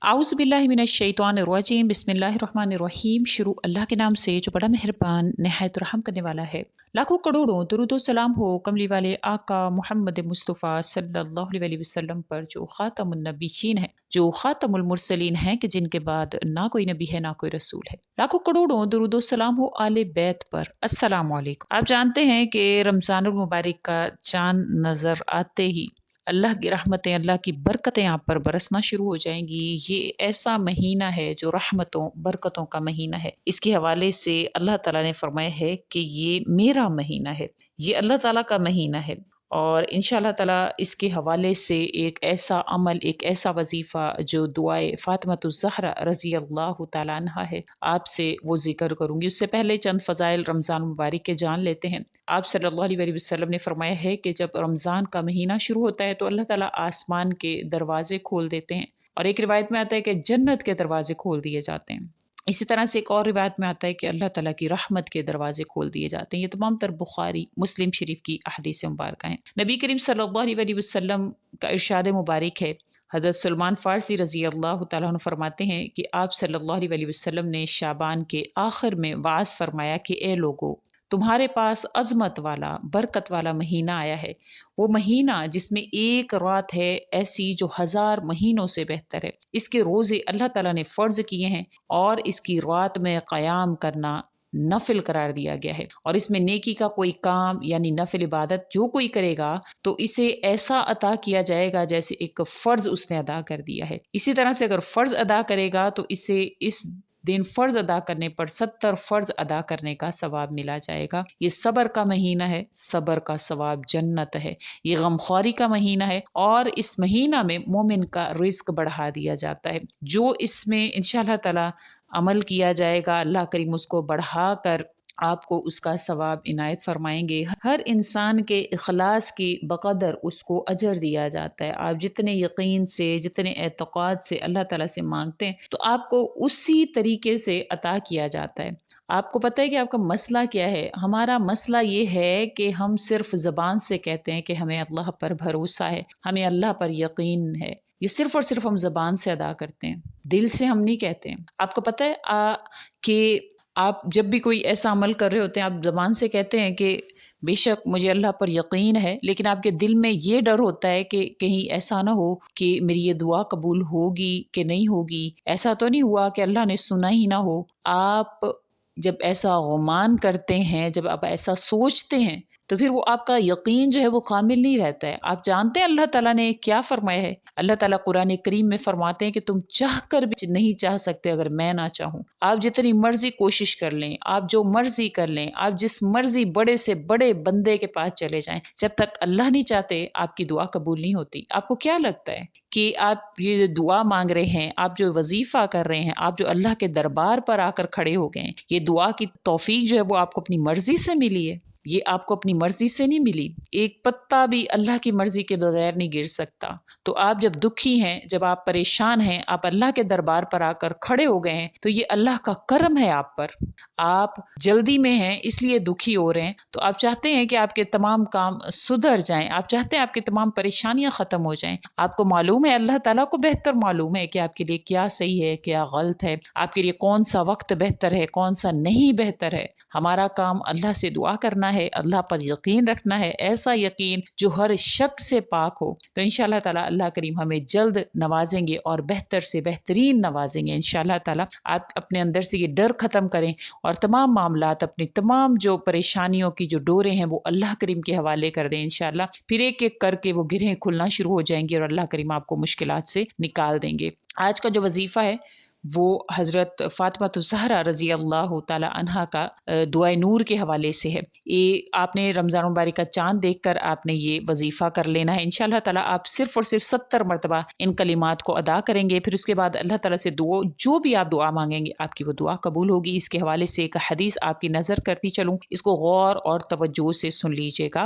आउज़ बिल्लाहि मिनश शैतानिर रजीम बिस्मिल्लाहिर रहमानिर रहीम। शुरू अल्लाह के नाम से जो बड़ा मेहरबान निहायत रहम करने वाला है। लाखों करोड़ों दुरूद व सलाम हो कमली वाले आका मोहम्मद मुस्तफ़ा सल्लल्लाहु अलैहि वसल्लम पर, जो ख़ातमुन नबीयीन है, जो ख़ातमुल मुरसलीन हैं, कि जिनके बाद ना कोई नबी है ना कोई रसूल है। लाखों करोड़ों दुरूद व सलाम हो आले बैत पर। अस्सलामु अलैकुम। आप जानते हैं कि रमज़ानुल मुबारक का चाँद नज़र आते ही अल्लाह की रहमतें, अल्लाह की बरकतें आप पर बरसना शुरू हो जाएँगी। ये ऐसा महीना है जो रहमतों, बरकतों का महीना है। इसके हवाले से अल्लाह ताला ने फरमाया है कि ये मेरा महीना है, ये अल्लाह ताला का महीना है। और इंशाअल्लाह ताला इसके हवाले से एक ऐसा अमल, एक ऐसा वज़ीफ़ा जो दुआए फ़ातिमतुज़ ज़हरा रज़ी अल्लाह ताला अन्हा है, आपसे वो ज़िक्र करूँगी। उससे पहले चंद फ़ज़ाइल रमज़ान मुबारक के जान लेते हैं। आप सल्लल्लाहु अलैहि वसल्लम ने फरमाया है कि जब रमज़ान का महीना शुरू होता है तो अल्लाह ताला आसमान के दरवाज़े खोल देते हैं, और एक रिवायत में आता है कि जन्नत के दरवाज़े खोल दिए जाते हैं। इसी तरह से एक और रिवायत में आता है कि अल्लाह ताला की रहमत के दरवाज़े खोल दिए जाते हैं। ये तमाम तर बुखारी, मुस्लिम शरीफ की अहदीस मुबारक हैं। नबी करीम सल्लल्लाहु अलैहि वसल्लम का इरशाद मुबारक है। हज़रत सलमान फ़ारसी रज़ी अल्लाह तआला अन्हु फरमाते हैं कि आप सल्लल्लाहु अलैहि वसल्लम ने शाबान के आखिर में वाज़ फरमाया कि ए लोगो, तुम्हारे पास अज़मत वाला, बरकत वाला महीना आया है। वो महीना जिसमें एक रात है ऐसी जो 1000 महीनों से बेहतर है। इसके रोज़े अल्लाह ताला ने फ़र्ज़ किए हैं और इसकी रात में क़याम करना नफ़िल करार दिया गया है। और इसमें नेकी का कोई काम यानी नफ़िल इबादत जो कोई करेगा तो इसे ऐसा अता किया जाएगा जैसे एक फ़र्ज़ उसने अदा कर दिया है। इसी तरह से अगर फ़र्ज़ अदा करेगा तो इसे इस दिन फ़र्ज़ अदा करने पर 70 फ़र्ज़ अदा करने का सवाब मिला जाएगा। ये सब्र का महीना है, सब्र का सवाब जन्नत है। ये गमख़्वारी का महीना है और इस महीना में मोमिन का रिज़्क बढ़ा दिया जाता है। जो इसमें इंशाअल्लाह ताला अमल किया जाएगा, अल्लाह करीम उसको बढ़ाकर आपको उसका सवाब इनायत फ़रमाएँगे। हर इंसान के इख़लास की बक़दर उसको अजर दिया जाता है। आप जितने यकीन से, जितने एतक़ाद से अल्लाह ताला से माँगते हैं, तो आपको उसी तरीके से अता किया जाता है। आपको पता है कि आपका मसला क्या है? हमारा मसला ये है कि हम सिर्फ़ ज़बान से कहते हैं कि हमें अल्लाह पर भरोसा है, हमें अल्लाह पर यकीन है। ये सिर्फ़ और सिर्फ़ हम ज़बान से अदा करते हैं, दिल से हम नहीं कहते हैं। आपको पता है कि आप जब भी कोई ऐसा अमल कर रहे होते हैं, आप ज़बान से कहते हैं कि बेशक मुझे अल्लाह पर यकीन है, लेकिन आपके दिल में ये डर होता है कि कहीं ऐसा ना हो कि मेरी ये दुआ कबूल होगी कि नहीं होगी। ऐसा तो नहीं हुआ कि अल्लाह ने सुना ही ना हो। आप जब ऐसा गुमान करते हैं, जब आप ऐसा सोचते हैं, तो फिर वो आपका यकीन जो है वो कामिल नहीं रहता है। आप जानते हैं अल्लाह ताला ने क्या फ़रमाया है? अल्लाह ताला कुरान करीम में फ़रमाते हैं कि तुम चाह कर भी नहीं चाह सकते अगर मैं ना चाहूँ। आप जितनी मर्ज़ी कोशिश कर लें, आप जो मर्ज़ी कर लें, आप जिस मर्ज़ी बड़े से बड़े बंदे के पास चले जाएँ, जब तक अल्लाह नहीं चाहते आपकी दुआ कबूल नहीं होती। आपको क्या लगता है कि आप ये दुआ माँग रहे हैं, आप जो वज़ीफ़ा कर रहे हैं, आप जो अल्लाह के दरबार पर आकर खड़े हो गए हैं, ये दुआ की तौफ़ीक जो है वो आपको अपनी मर्ज़ी से मिली है? ये आपको अपनी मर्ज़ी से नहीं मिली। एक पत्ता भी अल्लाह की मर्ज़ी के बगैर नहीं गिर सकता। तो आप जब दुखी हैं, जब आप परेशान हैं, आप अल्लाह के दरबार पर आकर खड़े हो गए हैं, तो ये अल्लाह का करम है आप पर। आप जल्दी में हैं इसलिए दुखी हो रहे हैं, तो आप चाहते हैं कि आपके तमाम काम सुधर जाएँ, आप चाहते हैं आपकी तमाम परेशानियाँ ख़त्म हो जाएँ। आपको मालूम है, अल्लाह ताला को बेहतर मालूम है कि आपके लिए क्या सही है, क्या गलत है, आपके लिए कौन-सा वक़्त बेहतर है, कौन-सा नहीं बेहतर है। हमारा काम अल्लाह से दुआ करना है, अल्लाह पर यकीन रखना है, ऐसा यकीन जो हर शक से पाक हो। तो इंशाअल्लाह ताला अल्लाह करीम हमें जल्द नवाज़ेंगे और बेहतर से बेहतरीन नवाज़ेंगे इंशाअल्लाह ताला। आप अपने अंदर से ये डर ख़त्म करें और तमाम मामलात, अपनी तमाम जो परेशानियों की जो डोरें हैं, वो अल्लाह करीम के हवाले कर दें इंशाअल्लाह। फिर एक-एक करके वो गिरहें खुलना शुरू हो जाएँगी और अल्लाह करीम आपको मुश्किलात से निकाल देंगे। आज का जो वज़ीफ़ा है, वो हज़रत फ़ातिमा ज़हरा रज़ी अल्लाह ताला अन्हा का दुआए नूर के हवाले से है। ये आपने रमज़ान मुबारक का चाँद देखकर आपने ये वज़ीफ़ा कर लेना है। इंशाअल्लाह ताला आप सिर्फ़ और सिर्फ़ 70 मरतबा इन कलिमात को अदा करेंगे। फिर उसके बाद अल्लाह ताला से जो भी आप दुआ माँगेंगे, आपकी वो दुआ कबूल होगी। इसके हवाले से एक हदीस आपकी नज़र करती चलूँ, इसको गौर और तवज्जो से सुन लीजिएगा।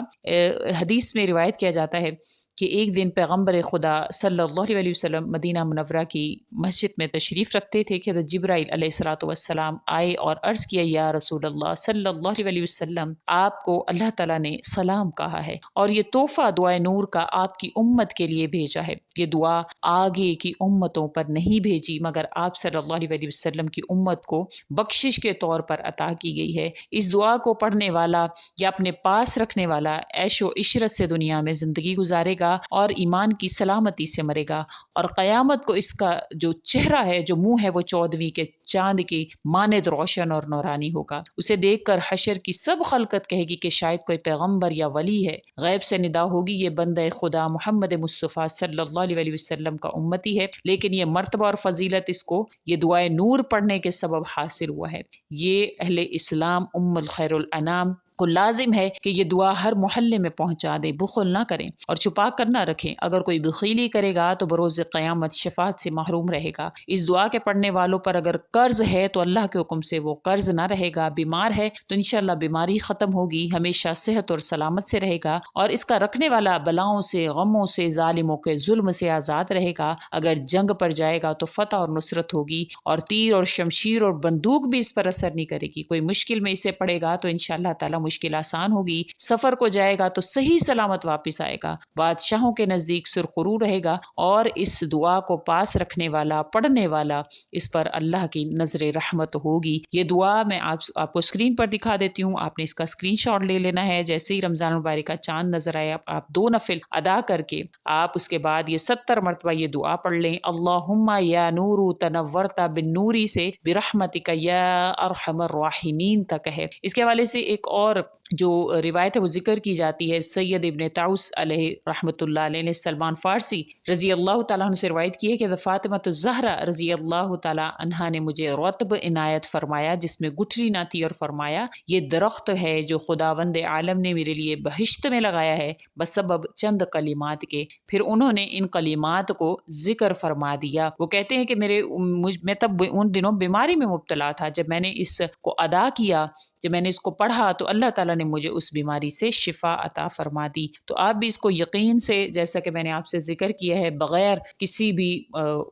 हदीस में रिवायत किया जाता है کہ ایک دن پیغمبر خدا صلی اللہ علیہ وسلم مدینہ منورہ کی مسجد میں تشریف رکھتے تھے کہ حضرت جبرائیل علیہ الصلوۃ والسلام آئے اور عرض کیا یا رسول اللہ صلی اللہ علیہ وسلم آپ کو اللہ تعالیٰ نے سلام کہا ہے اور یہ تحفہ دعائے نور کا آپ کی امت کے لیے بھیجا ہے۔ یہ دعا آگے کی امتوں پر نہیں بھیجی مگر آپ صلی اللہ علیہ وسلم کی امت کو بخشش کے طور پر عطا کی گئی ہے۔ اس دعا کو پڑھنے والا یا اپنے پاس رکھنے والا عیش و عشرت سے دنیا میں زندگی گزارے گا اور ایمان کی سلامتی سے مرے گا، اور قیامت کو اس کا جو چہرہ ہے، جو منہ ہے، وہ 14ویں کے چاند کی مانند روشن اور نورانی ہوگا۔ اسے دیکھ کر حشر کی سب خلقت کہے گی کہ شاید کوئی پیغمبر یا ولی ہے۔ غیب سے ندا ہوگی یہ بندہ خدا محمد مصطفیٰ صلی اللہ علیہ وسلم کا امتی ہے، لیکن یہ مرتبہ اور فضیلت اس کو یہ دعائے نور پڑھنے کے سبب حاصل ہوا ہے۔ یہ اہل اسلام ام الخیر الانام کو لازم ہے کہ یہ دعا ہر محلے میں پہنچا دیں، بخل نہ کریں اور چھپا کر نہ رکھیں۔ اگر کوئی بخیلی کرے گا تو بروز قیامت شفاعت سے محروم رہے گا۔ اس دعا کے پڑھنے والوں پر اگر قرض ہے تو اللہ کے حکم سے وہ قرض نہ رہے گا، بیمار ہے تو انشاءاللہ بیماری ختم ہوگی، ہمیشہ صحت اور سلامت سے رہے گا، اور اس کا رکھنے والا بلاؤں سے، غموں سے، ظالموں کے ظلم سے آزاد رہے گا۔ اگر جنگ پر جائے گا تو فتح اور نصرت ہوگی، اور تیر اور شمشیر اور بندوق بھی اس پر اثر نہیں کرے گی۔ کوئی مشکل میں اسے پڑھے گا تو انشاءاللہ تعالی مشکل آسان ہوگی، سفر کو جائے گا تو صحیح سلامت واپس آئے گا، بادشاہوں کے نزدیک سرخرو رہے گا، اور اس دعا کو پاس رکھنے والا، پڑھنے والا، اس پر اللہ کی نظر رحمت ہوگی۔ یہ دعا میں آپ کو اسکرین پر دکھا دیتی ہوں، آپ نے اس کا اسکرین شاٹ لے لینا ہے۔ جیسے ہی رمضان المبارک کا چاند نظر آئے آپ 2 نفل ادا کر کے آپ اس کے بعد یہ 70 مرتبہ یہ دعا پڑھ لیں، اللہم یا نور تنورت بالنوری سے برحمتک یا ارحم الراحمین تک ہے۔ اس کے حوالے سے ایک اور جو روایت ہے وہ ذکر کی جاتی ہے، سید ابن طاؤس علیہ رحمۃ اللہ علیہ نے سلمان فارسی رضی اللہ تعالیٰ عنہ سے روایت کی ہے کہ فاطمہ الزہرا رضی اللہ تعالیٰ عنہا نے مجھے رطب عنایت فرمایا جس میں گٹھلی نہ تھی، اور فرمایا یہ درخت ہے جو خداوند عالم نے میرے لیے بہشت میں لگایا ہے بسبب چند کلمات کے۔ پھر انہوں نے ان کلمات کو ذکر فرما دیا۔ وہ کہتے ہیں کہ میں تب ان دنوں بیماری میں مبتلا تھا، جب میں نے اس کو ادا کیا، جب میں نے اس کو پڑھا تو اللہ تعالیٰ نے مجھے اس بیماری سے شفا عطا فرما دی۔ تو آپ بھی اس کو یقین سے، جیسا کہ میں نے آپ سے ذکر کیا ہے، بغیر کسی بھی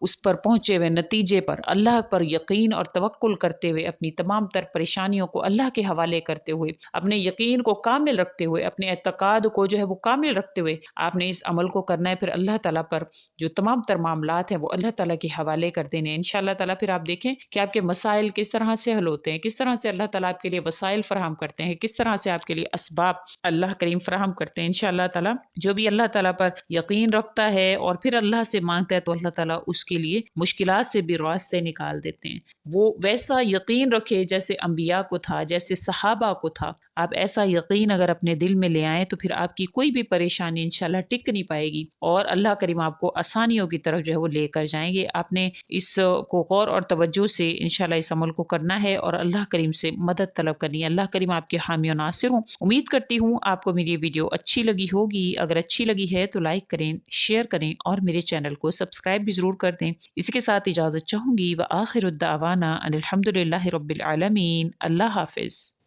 اس پر پہنچے ہوئے نتیجے پر اللہ پر یقین اور توکل کرتے ہوئے، اپنی تمام تر پریشانیوں کو اللہ کے حوالے کرتے ہوئے، اپنے یقین کو کامل رکھتے ہوئے، اپنے اعتقاد کو جو ہے وہ کامل رکھتے ہوئے آپ نے اس عمل کو کرنا ہے۔ پھر اللہ تعالیٰ پر جو تمام تر معاملات ہیں وہ اللہ تعالیٰ کے حوالے کر دینے ہیں۔ انشاءاللہ تعالیٰ پھر آپ دیکھیں کہ آپ کے مسائل کس طرح سے حل ہوتے ہیں، کس طرح سے اللہ تعالیٰ آپ کے لیے وسائل فراہم کرتے ہیں، کس طرح سے آپ کے لیے اسباب اللہ کریم فراہم کرتے ہیں۔ انشاءاللہ تعالیٰ جو بھی اللہ تعالیٰ پر یقین رکھتا ہے اور پھر اللہ سے مانگتا ہے تو اللہ تعالیٰ اس کے لیے مشکلات سے بھی راستے نکال دیتے ہیں۔ وہ ویسا یقین رکھے جیسے انبیاء کو تھا، جیسے صحابہ کو تھا۔ آپ ایسا یقین اگر اپنے دل میں لے آئیں تو پھر آپ کی کوئی بھی پریشانی انشاءاللہ ٹک نہیں پائے گی، اور اللہ کریم آپ کو آسانیوں کی طرف جو ہے وہ لے کر جائیں گے۔ آپ نے اس کو غور اور توجہ سے انشاءاللہ اس عمل کو کرنا ہے اور اللہ کریم سے مدد طلب کرنی ہے۔ اللہ کریم آپ کے حامی و ناصر ہوں۔ امید کرتی ہوں آپ کو میری یہ ویڈیو اچھی لگی ہوگی۔ اگر اچھی لگی ہے تو لائک کریں، شیئر کریں اور میرے چینل کو سبسکرائب بھی ضرور کر دیں۔ اسی کے ساتھ اجازت چاہوں گی، وآخر الدعوانا ان الحمد للہ رب العالمین۔ اللہ حافظ۔